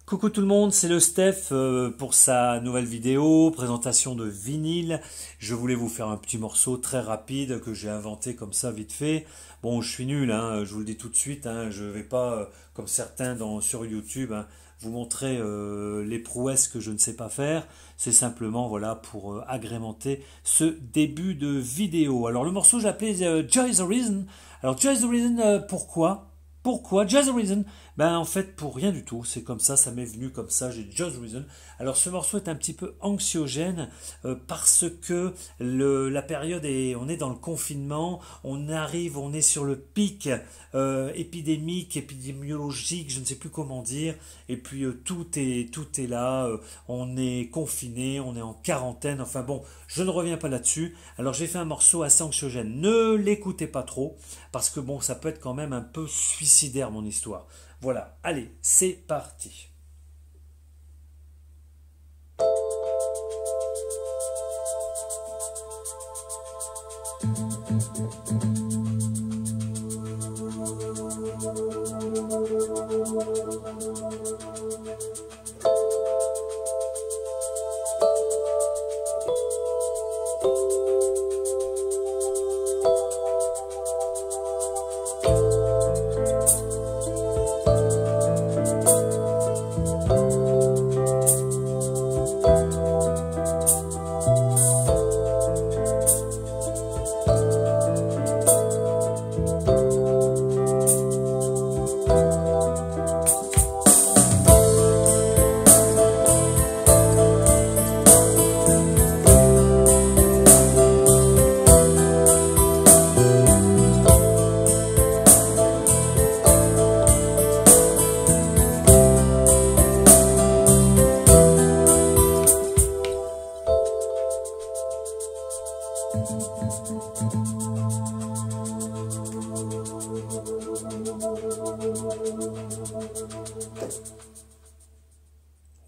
Coucou tout le monde, c'est le Steph pour sa nouvelle vidéo, présentation de vinyle. Je voulais vous faire un petit morceau très rapide que j'ai inventé comme ça vite fait. Bon, je suis nul, hein, je vous le dis tout de suite, hein, je vais pas, comme certains sur YouTube, hein, vous montrer les prouesses que je ne sais pas faire. C'est simplement voilà pour agrémenter ce début de vidéo. Alors le morceau j'ai appelé Joy is the Reason. Alors Joy is the Reason, pourquoi? Pourquoi? Just a Reason. Ben en fait pour rien du tout, c'est comme ça m'est venu comme ça, j'ai Just a Reason. Alors ce morceau est un petit peu anxiogène parce que la période est, on est dans le confinement, on est sur le pic épidémique, épidémiologique, je ne sais plus comment dire, et puis tout est là, on est confiné, on est en quarantaine, enfin bon, je ne reviens pas là-dessus. Alors j'ai fait un morceau assez anxiogène, ne l'écoutez pas trop, parce que bon, ça peut être quand même un peu suicidaire mon histoire. Voilà, allez, c'est parti.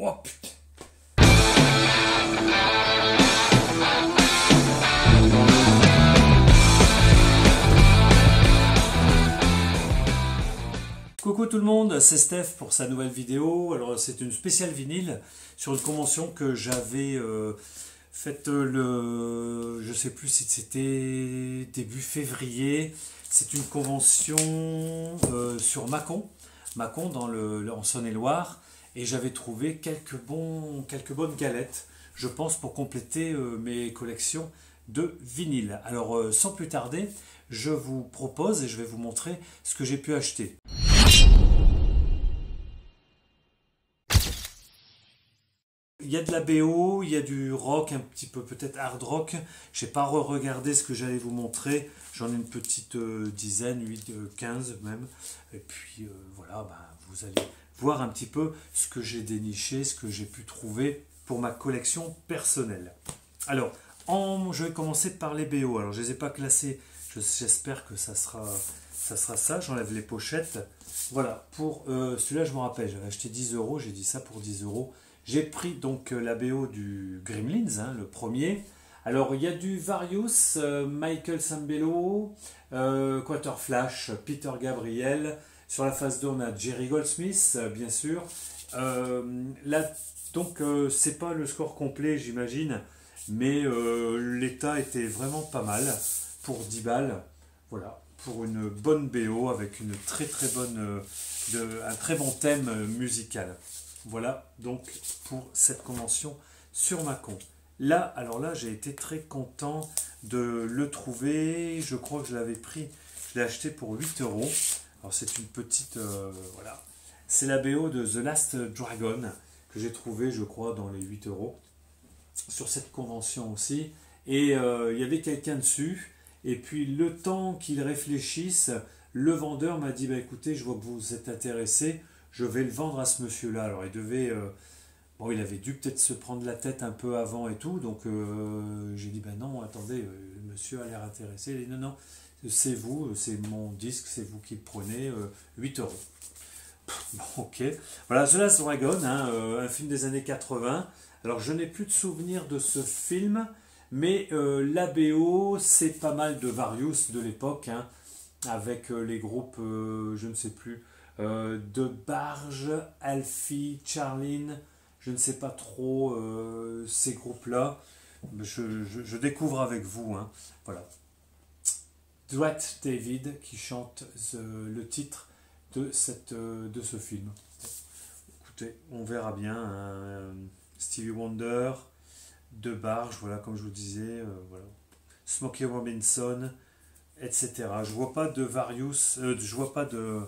Oh putain. Coucou tout le monde, c'est Steph pour sa nouvelle vidéo. Alors c'est une spéciale vinyle sur une convention que j'avais faite je sais plus si c'était début février. C'est une convention sur Mâcon en Saône-et-Loire. Et j'avais trouvé quelques bonnes galettes, je pense, pour compléter mes collections de vinyles. Alors, sans plus tarder, je vous propose et je vais vous montrer ce que j'ai pu acheter. Il y a de la BO, il y a du rock, un petit peu peut-être hard rock. Je n'ai pas re-regardé ce que j'allais vous montrer. J'en ai une petite dizaine, 8, 15 même. Et puis voilà, vous allez voir un petit peu ce que j'ai déniché, ce que j'ai pu trouver pour ma collection personnelle. Alors, je vais commencer par les BO. Alors, je ne les ai pas classés. J'espère que ça sera ça. J'enlève les pochettes. Voilà, pour celui-là, je me rappelle, j'avais acheté 10 €. J'ai dit ça pour 10 €. J'ai pris donc la BO du Gremlins, hein, le premier. Alors, il y a du Various, Michael Sambello, Quaterflash, Peter Gabriel. Sur la face 2, on a Jerry Goldsmith, bien sûr. Là, donc, c'est pas le score complet, j'imagine, mais l'état était vraiment pas mal pour 10 balles. Voilà, pour une bonne BO avec une très bonne, un très bon thème musical. Voilà donc pour cette convention sur Mâcon. Là, alors là, j'ai été très content de le trouver. Je crois que je l'avais pris, je l'ai acheté pour 8 €. Alors c'est une petite, voilà. C'est la BO de The Last Dragon que j'ai trouvé, je crois, dans les 8 € sur cette convention aussi. Et il y avait quelqu'un dessus. Et puis le temps qu'il réfléchisse, le vendeur m'a dit, bah écoutez, je vois que vous êtes intéressé, je vais le vendre à ce monsieur-là. Alors il devait, bon, il avait dû peut-être se prendre la tête un peu avant et tout. Donc j'ai dit, ben non, attendez, le monsieur a l'air intéressé. Il a dit, non, non. C'est vous, c'est mon disque, c'est vous qui le prenez, 8 €. Bon, ok. Voilà, The Last Dragon, hein, un film des années 80. Alors, je n'ai plus de souvenirs de ce film, mais la BO, c'est pas mal de Various de l'époque, hein, avec les groupes, je ne sais plus, de Barge, Alfie, Charline, je ne sais pas trop ces groupes-là. Je découvre avec vous. Hein. Voilà. Dwight David qui chante le titre de ce film. Écoutez, on verra bien. Hein. Stevie Wonder, de Barge, voilà, comme je vous disais. Voilà. Smokey Robinson, etc. Je vois pas de Various, je vois pas de,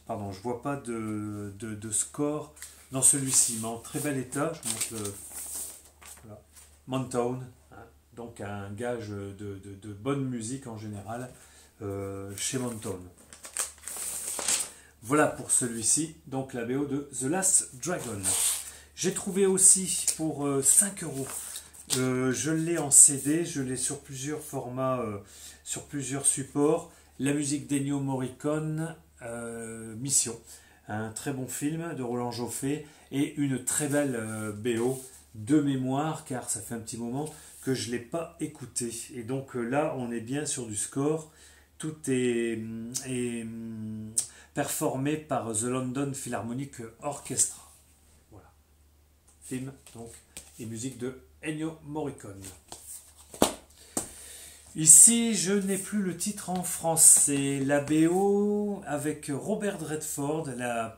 pardon, je vois pas de score dans celui-ci, mais en très bel état. Je vous montre voilà. Motown, hein, donc un gage de bonne musique en général chez Motown. Voilà pour celui-ci, donc la BO de The Last Dragon. J'ai trouvé aussi pour 5 euros. Je l'ai en CD, je l'ai sur plusieurs formats, sur plusieurs supports. La musique d'Ennio Morricone, Mission. Un très bon film de Roland Joffé et une très belle BO de mémoire, car ça fait un petit moment que je ne l'ai pas écouté. Et donc là, on est bien sur du score. Tout est performé par The London Philharmonic Orchestra. Voilà. Film, donc, et musique de Ennio Morricone. Ici, je n'ai plus le titre en français. La BO avec Robert Redford.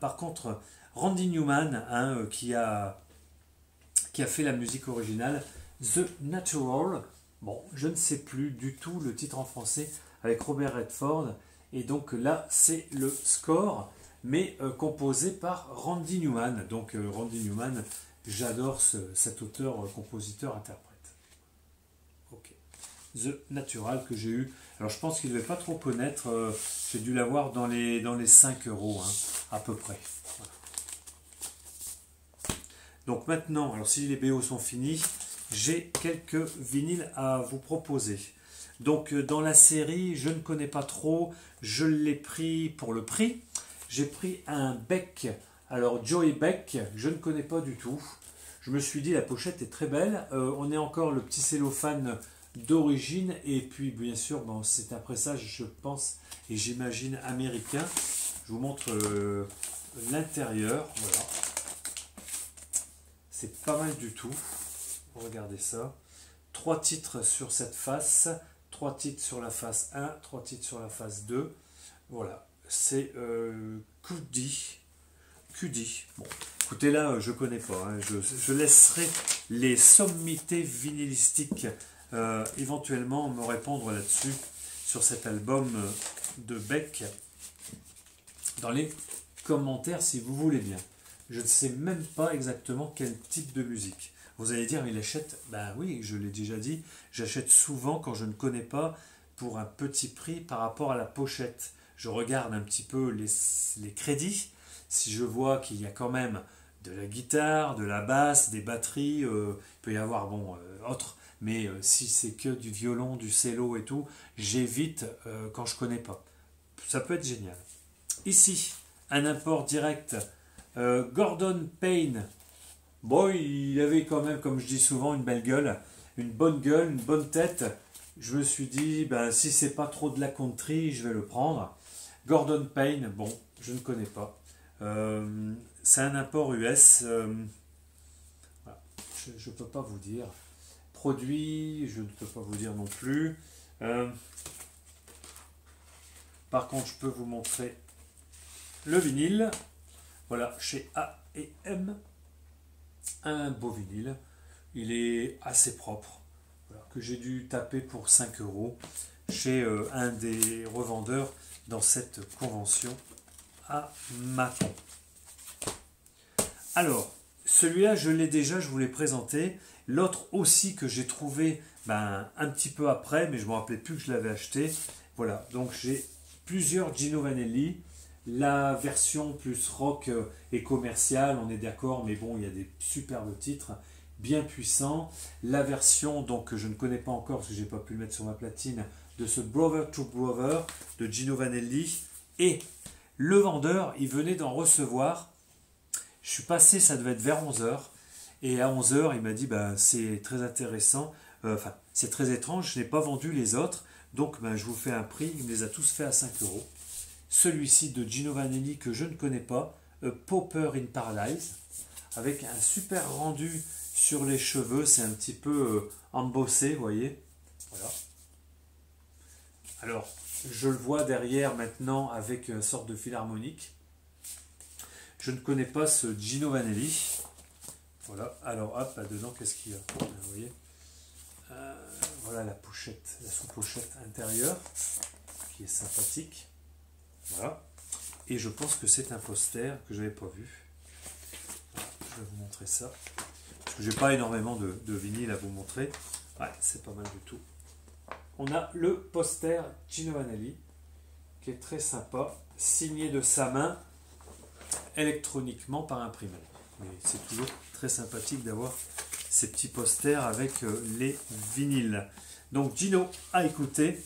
Par contre, Randy Newman, hein, qui a fait la musique originale. The Natural. Bon, je ne sais plus du tout le titre en français avec Robert Redford. Et donc là, c'est le score, mais composé par Randy Newman. Donc Randy Newman, j'adore cet auteur, compositeur, interprète. Ok. The Natural que j'ai eu. Alors je pense qu'il ne devait pas trop connaître. J'ai dû l'avoir dans les 5 euros, hein, à peu près. Voilà. Donc maintenant, alors si les BO sont finis, j'ai quelques vinyles à vous proposer. Donc dans la série, je ne connais pas trop, je l'ai pris pour le prix. J'ai pris un Beck, alors Joey Beck, je ne connais pas du tout. Je me suis dit la pochette est très belle, on est encore le petit cellophane d'origine et puis bien sûr bon, c'est un pressage je pense et j'imagine américain. Je vous montre l'intérieur, voilà. C'est pas mal du tout, regardez ça. 3 titres sur cette face. 3 titres sur la face 1, 3 titres sur la face 2. Voilà, c'est QD. Bon, écoutez là, je connais pas. Hein. Je laisserai les sommités vinylistiques éventuellement me répondre là-dessus, sur cet album de Beck, dans les commentaires si vous voulez bien. Je ne sais même pas exactement quel type de musique. Vous allez dire, il achète, ben oui, je l'ai déjà dit, j'achète souvent quand je ne connais pas pour un petit prix par rapport à la pochette. Je regarde un petit peu les crédits, si je vois qu'il y a quand même de la guitare, de la basse, des batteries, il peut y avoir, bon, autre, mais si c'est que du violon, du cello et tout, j'évite quand je ne connais pas. Ça peut être génial. Ici, un import direct, Gordon Payne. Bon, il avait quand même, comme je dis souvent, une belle gueule, une bonne tête. Je me suis dit, ben, si c'est pas trop de la country, je vais le prendre. Gordon Payne, bon, je ne connais pas. C'est un import US. Voilà. Je ne peux pas vous dire. Produit, je ne peux pas vous dire non plus. Par contre, je peux vous montrer le vinyle. Voilà, chez A&M. Un beau vinyle, il est assez propre, voilà, que j'ai dû taper pour 5 euros chez un des revendeurs dans cette convention à Mâcon. Alors, celui-là je l'ai déjà, je vous l'ai présenté. L'autre aussi que j'ai trouvé un petit peu après, mais je ne me rappelais plus que je l'avais acheté. Voilà, donc j'ai plusieurs Gino Vanelli. La version plus rock et commerciale, on est d'accord, mais bon, il y a des superbes titres, bien puissants. La version, donc, que je ne connais pas encore, parce que je n'ai pas pu le mettre sur ma platine, de ce Brother to Brother de Gino Vanelli. Et le vendeur, il venait d'en recevoir. Je suis passé, ça devait être vers 11h. Et à 11h, il m'a dit, c'est très intéressant, enfin, c'est très étrange, je n'ai pas vendu les autres, donc je vous fais un prix. Il me les a tous fait à 5 euros. celui-ci de Gino Vanelli que je ne connais pas, Pauper in Paradise, avec un super rendu sur les cheveux, c'est un petit peu embossé, vous voyez. Voilà. Alors, je le vois derrière maintenant avec une sorte de fil harmonique. Je ne connais pas ce Gino Vanelli. Voilà, alors hop, là-dedans, qu'est-ce qu'il y a? Vous voyez, voilà la pochette, la sous-pochette intérieure, qui est sympathique. Voilà. Et je pense que c'est un poster que je n'avais pas vu. Voilà, je vais vous montrer ça. Parce que j'ai pas énormément de vinyle à vous montrer. Ouais, c'est pas mal du tout. On a le poster Gino Vanelli, qui est très sympa, signé de sa main, électroniquement par imprimé. Mais c'est toujours très sympathique d'avoir ces petits posters avec les vinyles. Donc Gino à écouter.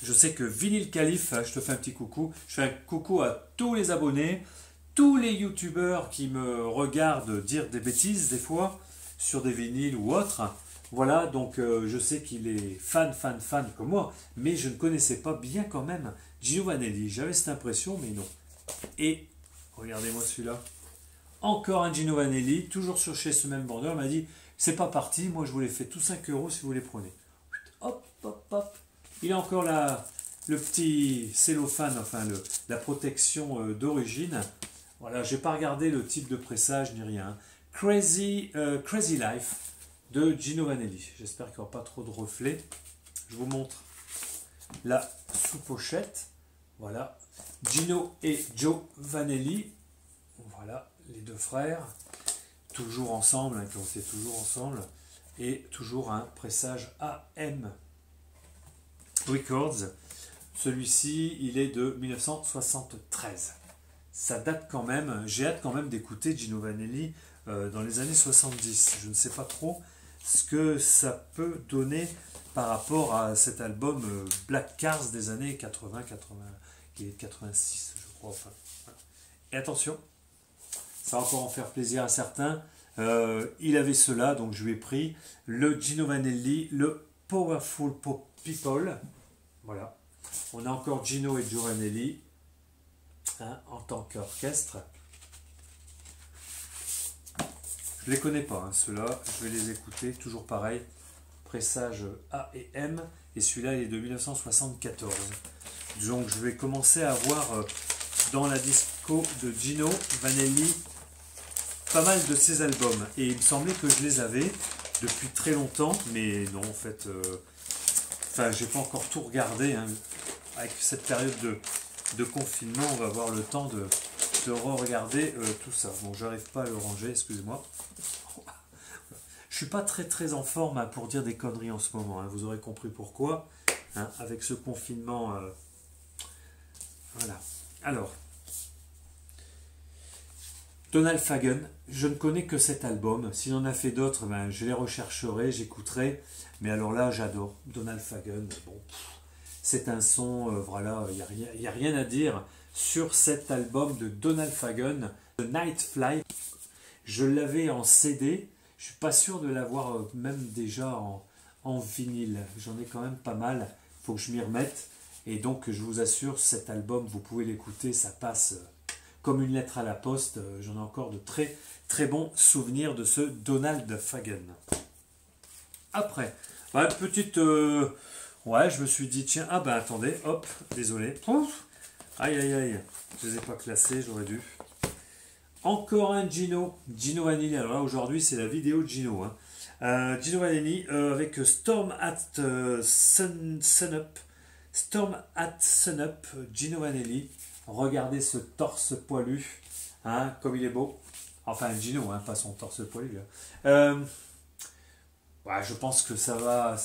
Je sais que Vinyl Calife, je te fais un petit coucou. Je fais un coucou à tous les abonnés, tous les youtubeurs qui me regardent dire des bêtises des fois sur des vinyles ou autres. Voilà, donc je sais qu'il est fan comme moi, mais je ne connaissais pas bien quand même Gino Vanelli. J'avais cette impression, mais non. Et regardez-moi celui-là. Encore un Gino Vanelli, toujours sur chez ce même vendeur. Il m'a dit, c'est pas parti, moi je vous les fais tous 5 € si vous les prenez. Hop, hop, hop. Il a encore le petit cellophane, enfin la protection d'origine. Voilà, je n'ai pas regardé le type de pressage ni rien. Crazy Life de Gino Vanelli. J'espère qu'il n'y aura pas trop de reflets. Je vous montre la sous-pochette. Voilà, Gino et Joe Vanelli. Voilà, les deux frères. Toujours ensemble, hein, quand c'est toujours ensemble. Et toujours un pressage AM Records. Celui-ci, il est de 1973. Ça date quand même. J'ai hâte quand même d'écouter Gino Vanelli dans les années 70. Je ne sais pas trop ce que ça peut donner par rapport à cet album Black Cars des années 80, qui est 86, je crois. Enfin, voilà. Et attention, ça va encore en faire plaisir à certains. Il avait cela, donc je lui ai pris le Gino Vanelli, le Powerful People. Voilà. On a encore Gino et Joe Vanelli hein, en tant qu'orchestre. Je ne les connais pas, hein, ceux-là. Je vais les écouter. Toujours pareil. Pressage A et M. Et celui-là, il est de 1974. Donc, je vais commencer à voir dans la disco de Gino Vanelli pas mal de ses albums. Et il me semblait que je les avais depuis très longtemps. Mais non, en fait... Enfin, j'ai pas encore tout regardé. Hein. Avec cette période de confinement, on va avoir le temps de re-regarder tout ça. Bon, j'arrive pas à le ranger, excusez-moi. Je suis pas très en forme hein, pour dire des conneries en ce moment. Hein. Vous aurez compris pourquoi. Hein, avec ce confinement. Voilà. Alors. Donald Fagen, je ne connais que cet album. S'il en a fait d'autres, ben, je les rechercherai, j'écouterai. Mais alors là, j'adore Donald Fagen. Bon, c'est un son, voilà, il n'y a rien à dire sur cet album de Donald Fagen, The Night Flight. Je l'avais en CD, je ne suis pas sûr de l'avoir même déjà en vinyle. J'en ai quand même pas mal, il faut que je m'y remette. Et donc, je vous assure, cet album, vous pouvez l'écouter, ça passe comme une lettre à la poste. J'en ai encore de très bons souvenirs de ce Donald Fagen. Après, bah, petite... ouais, je me suis dit, tiens, ah ben attendez, hop, désolé. Ouf, aïe, je ne les ai pas classés, j'aurais dû. Encore un Gino Vanelli. Alors là, aujourd'hui, c'est la vidéo de Gino. Hein. Gino Vanelli avec Storm at Sunup. Storm at Sunup, Gino Vanelli. Regardez ce torse poilu, hein, comme il est beau. Enfin, Gino, hein, pas son torse poilu. Ouais, je pense que ça va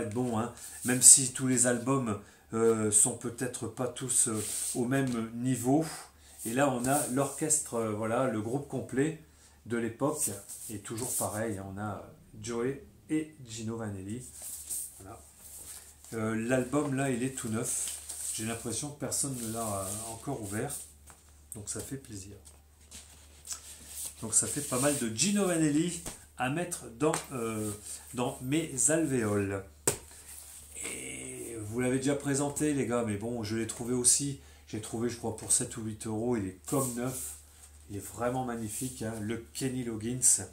être bon, hein. Même si tous les albums sont peut-être pas tous au même niveau. Et là, on a l'orchestre, voilà, le groupe complet de l'époque. Et toujours pareil, on a Joey et Gino Vanelli. Voilà. L'album, là, il est tout neuf. J'ai l'impression que personne ne l'a encore ouvert. Donc, ça fait plaisir. Donc, ça fait pas mal de Gino Vanelli à mettre dans mes alvéoles. Et vous l'avez déjà présenté les gars, mais bon, je l'ai trouvé aussi. J'ai trouvé, je crois, pour 7 ou 8 euros. Il est comme neuf. Il est vraiment magnifique. Hein. Le Kenny Loggins.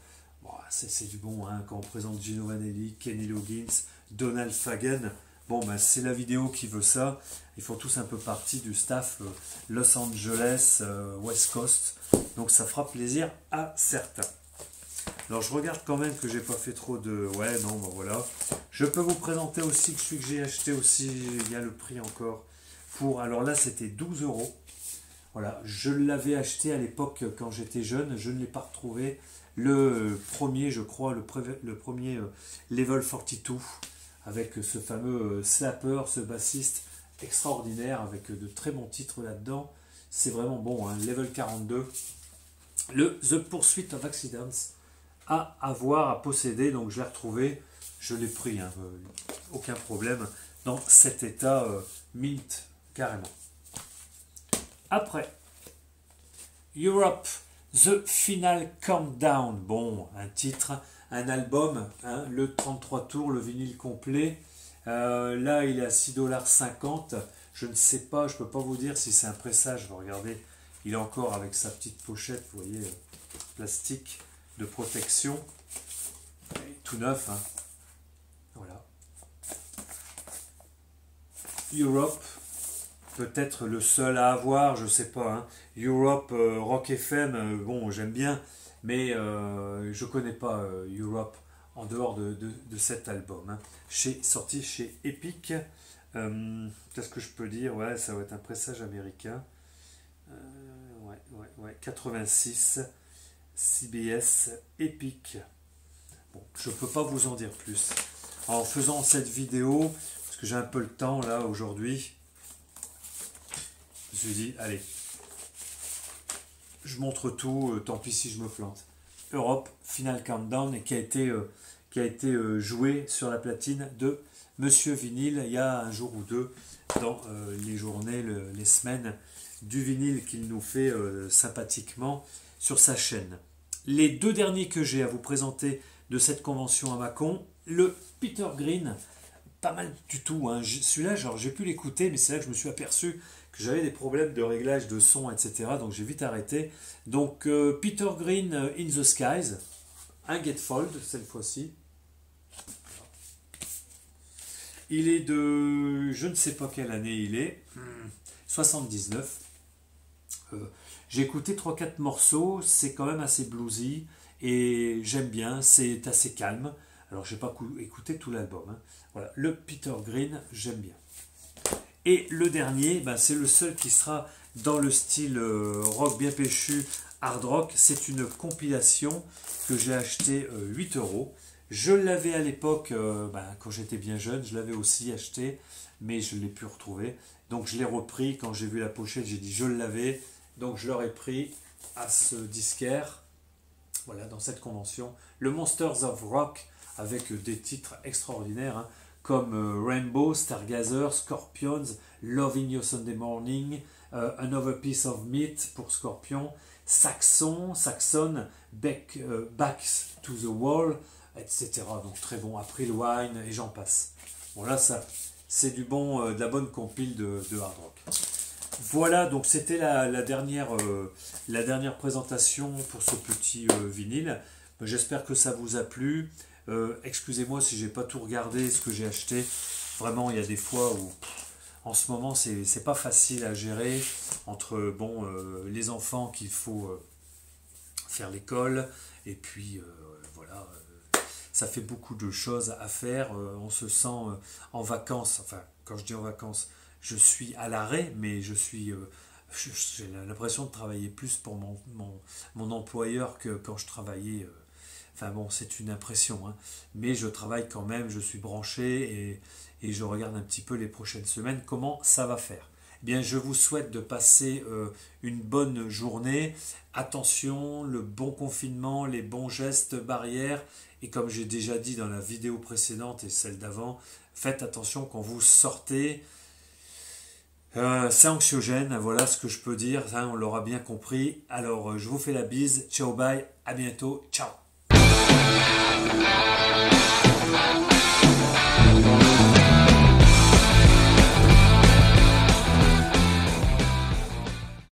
Bon, c'est du bon. Hein. Quand on présente Gino Vanelli, Kenny Loggins, Donald Fagen. Bon, ben, c'est la vidéo qui veut ça. Ils font tous un peu partie du staff Los Angeles, West Coast. Donc ça fera plaisir à certains. Alors je regarde quand même que j'ai pas fait trop de... Ouais, non, ben voilà. Je peux vous présenter aussi que celui que j'ai acheté aussi, il y a le prix encore. Pour, alors là, c'était 12 euros. Voilà, je l'avais acheté à l'époque quand j'étais jeune. Je ne l'ai pas retrouvé. Le premier, je crois, le premier Level 42. Avec ce fameux slapper, ce bassiste extraordinaire, avec de très bons titres là-dedans. C'est vraiment bon, hein. Level 42. Le The Pursuit of Accidents. À avoir, à posséder, donc je l'ai retrouvé, je l'ai pris, hein, aucun problème, dans cet état mint, carrément. Après, Europe, The Final Countdown, bon, un titre, un album, hein, le 33 tours, le vinyle complet, là il est à 6,50 $, je ne sais pas, je ne peux pas vous dire si c'est un pressage, regardez, il est encore avec sa petite pochette, vous voyez, plastique, de protection, tout neuf, hein. Voilà. Europe, peut-être le seul à avoir, je sais pas, hein. Europe, Rock FM, bon, j'aime bien, mais je connais pas Europe en dehors de cet album, hein. Sorti chez Epic. Qu'est-ce que je peux dire? Ouais, ça va être un pressage américain. Ouais, 86. CBS Epic. Bon, je ne peux pas vous en dire plus. En faisant cette vidéo, parce que j'ai un peu le temps là aujourd'hui, je me suis dit, allez, je montre tout, tant pis si je me plante. Europe, Final Countdown, et qui a été joué sur la platine de Monsieur Vinyle il y a un jour ou deux, dans les journées, les semaines du vinyle qu'il nous fait sympathiquement sur sa chaîne. Les deux derniers que j'ai à vous présenter de cette convention à Mâcon, le Peter Green, pas mal du tout, hein. Celui-là, j'ai pu l'écouter, mais c'est là que je me suis aperçu que j'avais des problèmes de réglage de son, etc. Donc j'ai vite arrêté. Donc Peter Green In the Skies, un gatefold cette fois-ci. Il est de, je ne sais pas quelle année il est, 79. J'ai écouté 3-4 morceaux, c'est quand même assez bluesy et j'aime bien, c'est assez calme. Alors je n'ai pas écouté tout l'album, hein. Voilà, le Peter Green, j'aime bien. Et le dernier, ben, c'est le seul qui sera dans le style rock bien péchu, hard rock. C'est une compilation que j'ai acheté 8 euros. Je l'avais à l'époque, quand j'étais bien jeune, je l'avais aussi acheté, mais je ne l'ai plus retrouvé. Donc je l'ai repris, quand j'ai vu la pochette, j'ai dit je l'avais. Donc je l'aurais pris à ce disquaire, voilà, dans cette convention. Le Monsters of Rock, avec des titres extraordinaires, hein, comme Rainbow, Stargazer, Scorpions, Loving You Sunday Morning, Another Piece of Meat pour Scorpion, Saxon, Backs to the Wall, etc. Donc très bon, April Wine et j'en passe. Bon là, ça, c'est du bon, de la bonne compile de hard rock. Voilà, donc c'était la dernière présentation pour ce petit vinyle. J'espère que ça vous a plu. Excusez-moi si j'ai pas tout regardé ce que j'ai acheté. Vraiment, il y a des fois où en ce moment c'est pas facile à gérer entre les enfants qu'il faut faire l'école et puis voilà, ça fait beaucoup de choses à faire. On se sent en vacances. Enfin, quand je dis en vacances, je suis à l'arrêt, mais j'ai l'impression de travailler plus pour mon employeur que quand je travaillais. Enfin bon, c'est une impression, hein. Mais je travaille quand même, je suis branché et je regarde un petit peu les prochaines semaines comment ça va faire. Eh bien, je vous souhaite de passer une bonne journée. Attention, le bon confinement, les bons gestes barrières. Et comme j'ai déjà dit dans la vidéo précédente et celle d'avant, faites attention quand vous sortez. C'est anxiogène, voilà ce que je peux dire, hein, on l'aura bien compris. Alors, je vous fais la bise. Ciao, bye, à bientôt, ciao.